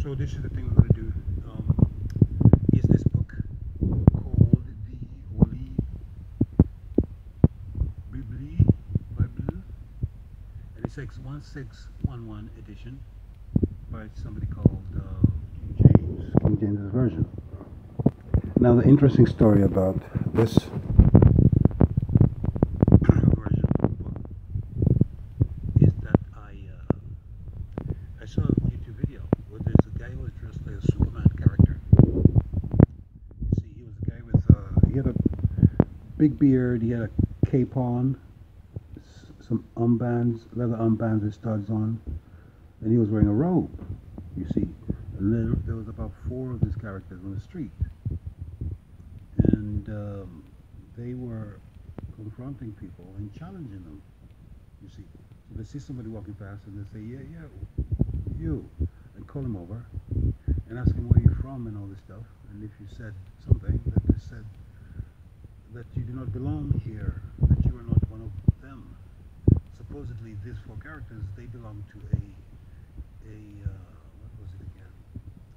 So this is the thing we're going to do. Is this book called the Holy Bible, and it's 1611 edition by somebody called King James Version. Now the interesting story about this version of the book is that I saw a YouTube video where there's a guy who was dressed like a Superman character. You see, he was a guy with he had a big beard, he had a cape on, some armbands, leather armbands with studs on, and he was wearing a robe. You see, and there was about 4 of these characters on the street, and they were confronting people and challenging them. You see, so they see somebody walking past and they say, yeah, you, and call him over and ask him where you're from and all this stuff. And if you said something, that they said that you do not belong here, that you are not one of them. Supposedly, these 4 characters, they belong to a what was it again?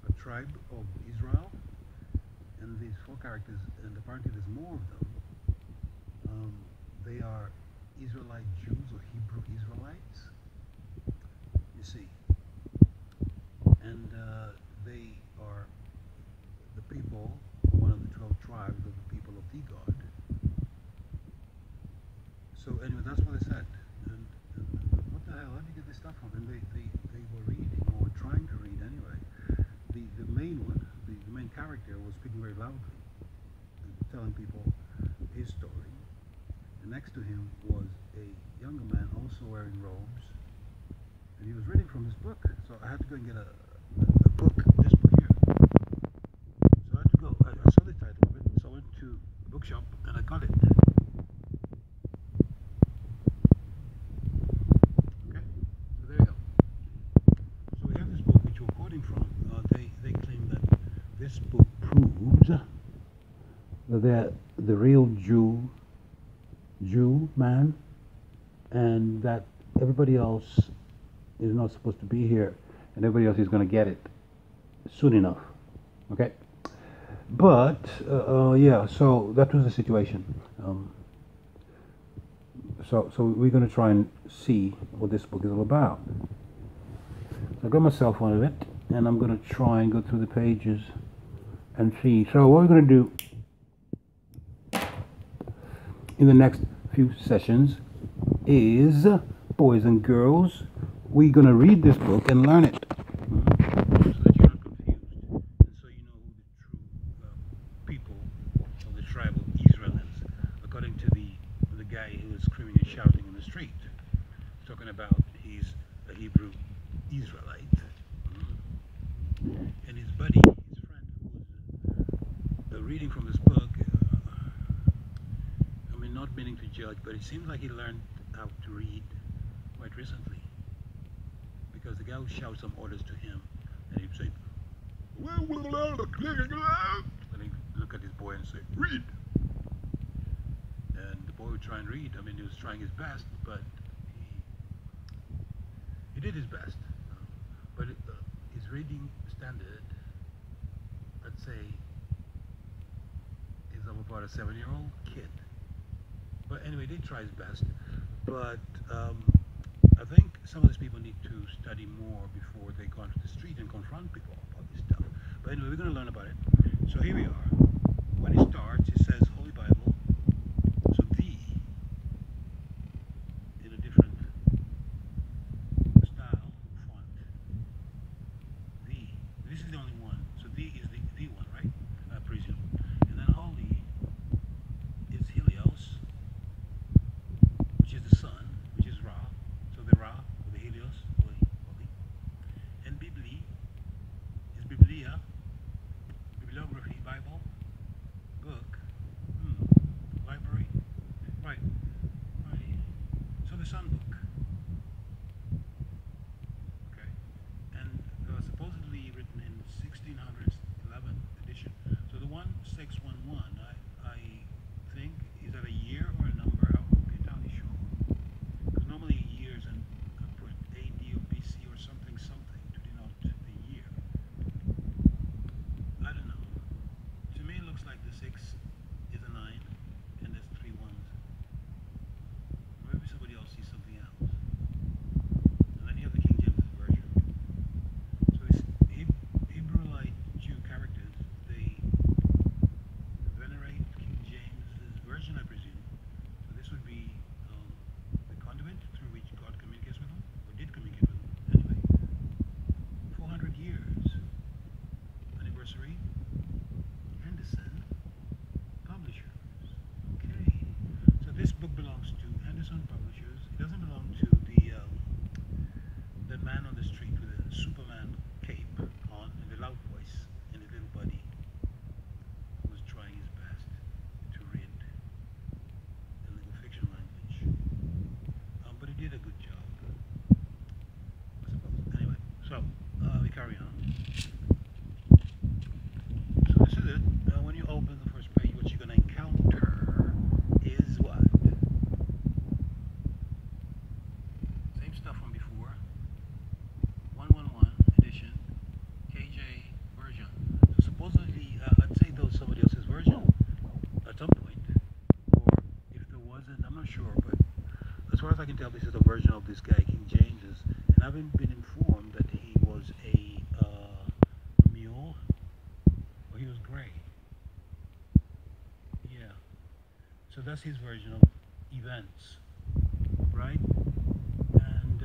A tribe of Israel. And these 4 characters, and apparently there's more of them. They are Israelite Jews or Hebrew Israelites. You see, and they are the people, one of the 12 tribes of the people of the God. So anyway, that's what they said. And what the hell? How do you get this stuff from? And they were reading, or trying to read anyway. The main one, the main character, was speaking very loudly, and telling people his story. And next to him was a younger man also wearing robes, and he was reading from his book. So I had to go and get a book, this book here. So I had to go. I saw the title of it, so I went to the bookshop and I got it. Okay, so there you go. So we have this book which we're quoting from. They claim that this book proves that they're the real Jew man, and that everybody else is not supposed to be here, and everybody else is going to get it soon enough. Okay, but yeah, so that was the situation. So we're going to try and see what this book is all about. So I got my cell phone of it, and I'm going to try and go through the pages and see. So what we're going to do in the next few sessions is, boys and girls, we're going to read this book and learn it, so that you're not confused, and so you know who the true people of the tribe of Israel is, according to the guy who was screaming and shouting in the street, talking about he's a Hebrew Israelite, and his buddy, his friend, who was reading from this book. Not meaning to judge, but it seems like he learned how to read quite recently, because the guy would shout some orders to him, and he'd say, and he'd look at his boy and say, read. And the boy would try and read. I mean, he was trying his best, but he did his best. But his reading standard, let's say, is of about a 7-year-old kid. But anyway, he did try his best. But I think some of these people need to study more before they go onto the street and confront people about this stuff. But anyway, we're going to learn about it. So here we are. When it starts, it says Holy Bible. So the, in a different style, font. The. This is the only one. So the is the one, right? I presume. And then holy is Helios, which is the sun, which is Ra. So the Ra, or the Helios, holy. And Bibli is Biblia, bibliography, Bible. carry on. So this is it. Now when you open the first page, what you're going to encounter is what? Same stuff from before. 111 edition, KJ version. So supposedly, I'd say that was somebody else's version at some point. Or if there wasn't, I'm not sure, but as far as I can tell, this is a version of this guy, King James's. And I've been informed that he was a mule, or he was gray. Yeah. So that's his version of events, right? And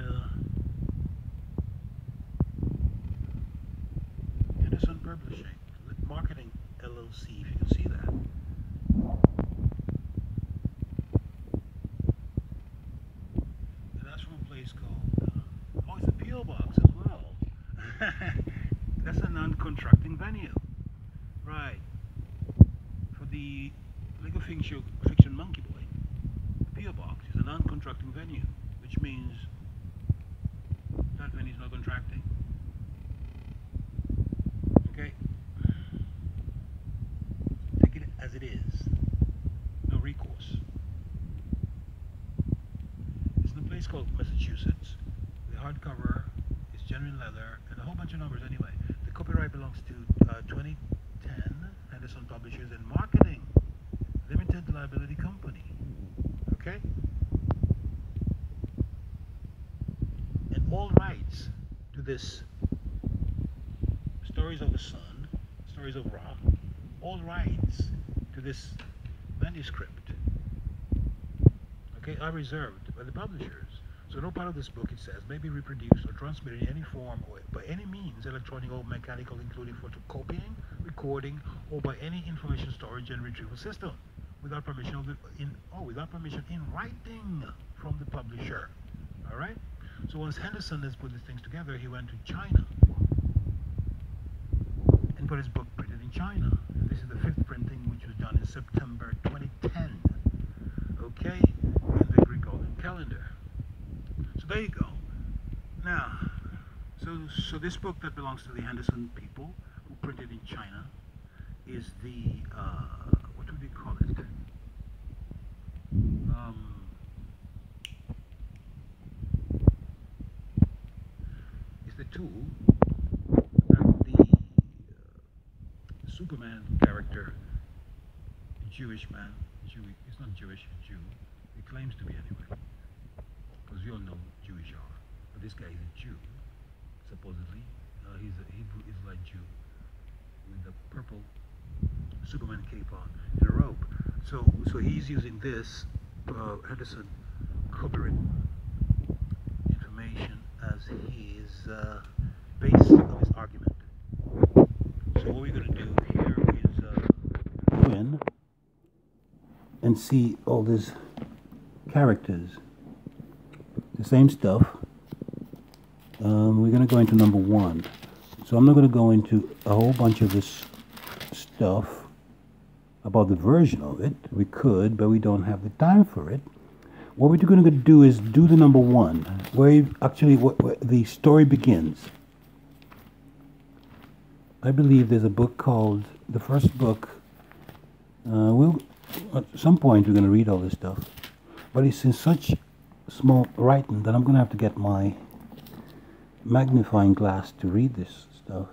Henderson Publishing, Marketing LLC, if you can see that. And that's from a place called, oh, it's a P.O. Box as well. That's a non-contracting venue. Right. For the legal fiction Monkey Boy, the P.O. Box is a non-contracting venue, which means that venue is not contracting. Okay? Take it as it is. No recourse. It's in a place called Massachusetts. The hardcover is genuine leather and a whole bunch of numbers anyway. The copyright belongs to 2010 Henderson Publishers and Marketing Limited Liability Company. Okay? And all rights to this Stories of the Sun, Stories of Ra, all rights to this manuscript, okay, are reserved by the publishers. So no part of this book, it says, may be reproduced or transmitted in any form or by any means, electronic or mechanical, including photocopying, recording, or by any information storage and retrieval system, without permission without permission in writing from the publisher. All right. So once Henderson has put these things together, he went to China and got his book printed in China. And this is the 5th printing, which was done in September 2010. Okay, in the Gregorian calendar. So there you go. Now, so this book that belongs to the Henderson people, who printed in China, is the what would we call it? It's the tool that the Superman character, Jewish man, he's not Jewish, Jew. He claims to be anyway, because we all know Jewish are. But this guy is a Jew, supposedly. He's a Hebrew Israelite Jew with a purple Superman cape on and a robe. So he's using this Henderson copyright information as his base of his argument. So what we're going to do here is go in and see all these characters, the same stuff. We're going to go into number 1. So I'm not going to go into a whole bunch of this stuff about the version of it. We could, but we don't have the time for it. What we're going to do is do the number 1, where where the story begins. I believe there's a book called, the first book, at some point we're going to read all this stuff, but it's in such small writing that I'm going to have to get my magnifying glass to read this stuff.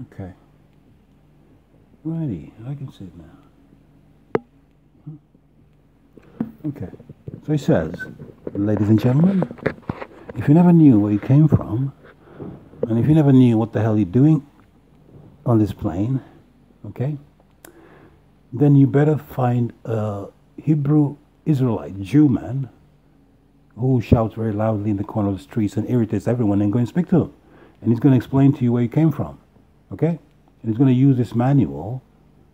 Okay. Righty, I can see it now. Okay, so he says, ladies and gentlemen, if you never knew where you came from, and if you never knew what the hell you're doing on this plane, okay, then you better find a Hebrew Israelite Jew man who shouts very loudly in the corner of the streets and irritates everyone, and go and speak to him. And he's going to explain to you where you came from, okay? And he's going to use this manual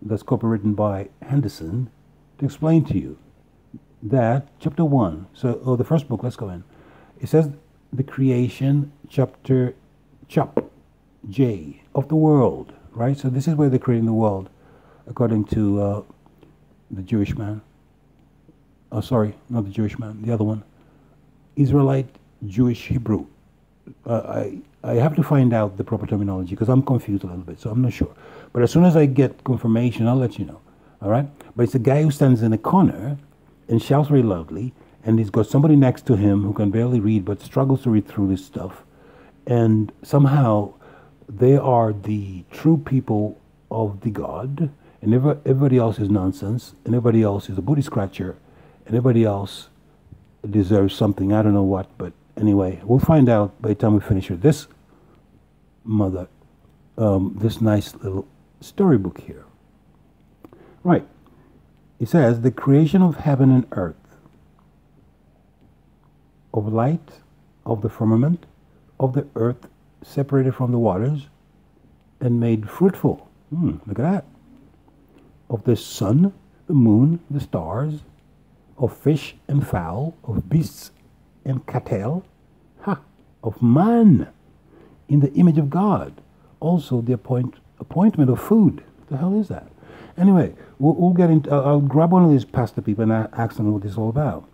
that's copywritten by Henderson to explain to you that, chapter 1, the first book, let's go in. It says the creation, chapter J, of the world, right? So this is where they're creating the world, according to the Jewish man. Oh, sorry, not the Jewish man, the other one. Israelite, Jewish, Hebrew. I have to find out the proper terminology because I'm confused a little bit, so I'm not sure. But as soon as I get confirmation, I'll let you know. All right? But it's a guy who stands in a corner and shouts very loudly, and he's got somebody next to him who can barely read but struggles to read through this stuff. And somehow they are the true people of the God, and everybody else is nonsense, and everybody else is a booty scratcher, and everybody else deserves something. I don't know what, but anyway, we'll find out by the time we finish with this this nice little storybook here. Right. It says, the creation of heaven and earth, of light, of the firmament, of the earth separated from the waters, and made fruitful. Look at that. Of the sun, the moon, the stars, of fish and fowl, of beasts and cattle, of man in the image of God. Also the appointment of food. What the hell is that? Anyway, we'll get into. I'll grab one of these pastor people and ask them what this is all about.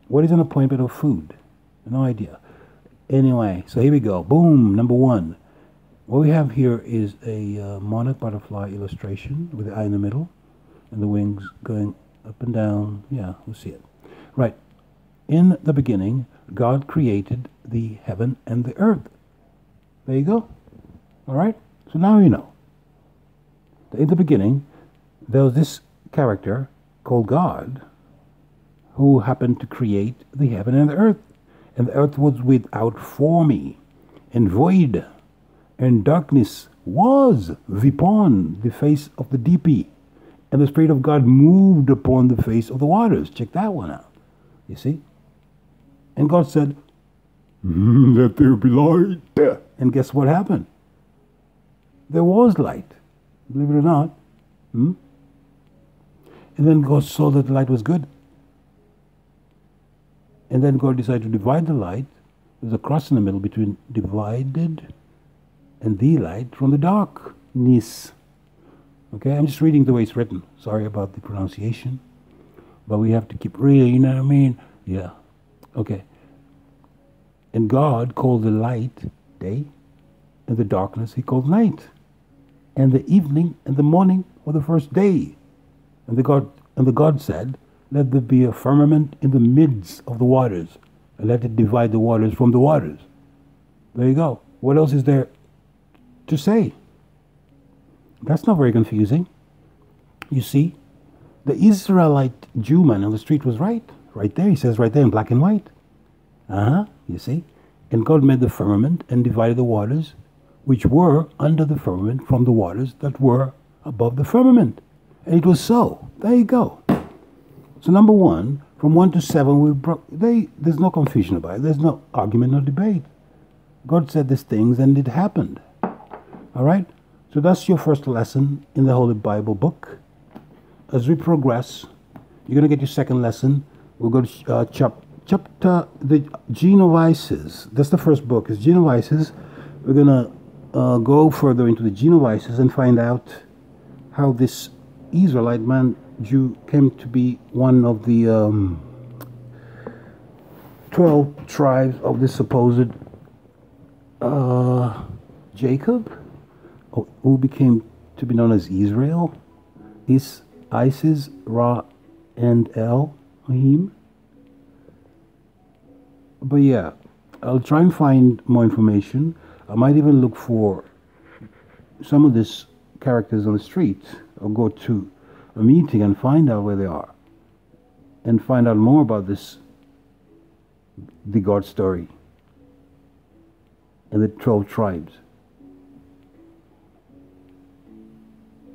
What is an appointment of food? No idea. Anyway, so here we go. Boom, number one. What we have here is a monarch butterfly illustration with the eye in the middle and the wings going up and down. Yeah, we'll see it. Right. In the beginning, God created the heaven and the earth. There you go. All right? So now you know. In the beginning, there was this character called God who happened to create the heaven and the earth. And the earth was without form and void, and darkness was upon the face of the deep, and the Spirit of God moved upon the face of the waters. Check that one out. You see? And God said, let there be light. And guess what happened? There was light. Believe it or not. And then God saw that the light was good. And then God decided to divide the light. There's a cross in the middle between divided and the light from the darkness. Okay, I'm just reading the way it's written. Sorry about the pronunciation. But we have to keep reading, you know what I mean? Yeah. Okay. And God called the light day, and the darkness he called night. And the evening and the morning were the first day. And the God said, let there be a firmament in the midst of the waters, and let it divide the waters from the waters. There you go. What else is there to say? That's not very confusing. You see, the Israelite Jew man on the street was right. Right there, he says right there in black and white. You see? And God made the firmament and divided the waters which were under the firmament from the waters that were above the firmament. And it was so. There you go. So number one, from 1 to 7, there's no confusion about it. There's no argument, no debate. God said these things and it happened. All right? So that's your first lesson in the Holy Bible book. As we progress, you're going to get your second lesson. We'll go to chapter, the Genovices. That's the first book, is Genovices. We're going to go further into the Genovices and find out how this Israelite man, Jew, came to be one of the 12 tribes of this supposed Jacob, who became to be known as Israel, Isis, Ra, and Elohim. But yeah, I'll try and find more information. I might even look for some of these characters on the street, or go to a meeting and find out where they are, and find out more about the God story and the 12 tribes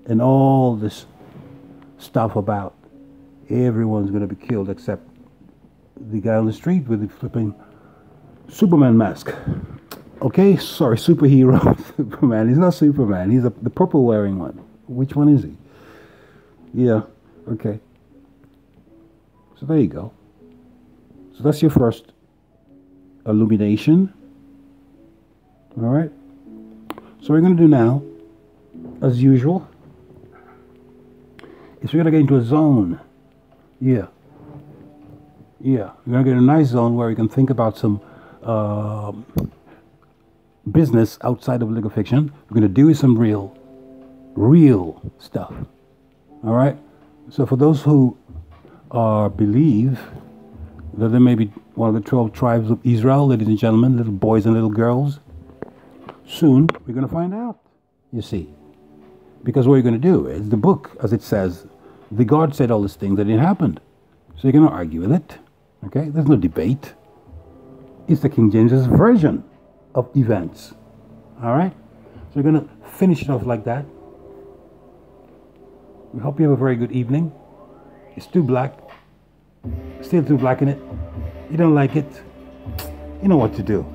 and all this stuff about everyone's going to be killed except the guy on the street with the flipping Superman mask. Okay, sorry, superhero Superman. He's not Superman. He's the purple wearing one. Which one is he? Yeah, okay. So there you go. So that's your first illumination. All right. So what we're going to do now, as usual, is we're going to get into a zone. Yeah. We're going to get a nice zone where we can think about some um business outside of legal fiction. We're going to do some real stuff. All right. So for those who believe that there may be one of the 12 tribes of Israel, ladies and gentlemen, little boys and little girls, soon we're going to find out. You see, because what you're going to do is the book, as it says, the God said all these things that didn't happen. So you're going to argue with it. Okay. There's no debate. It's the King James's version of events. All right. So we're going to finish it off like that. We hope you have a very good evening. It's too black. Still too black in it. You don't like it. You know what to do.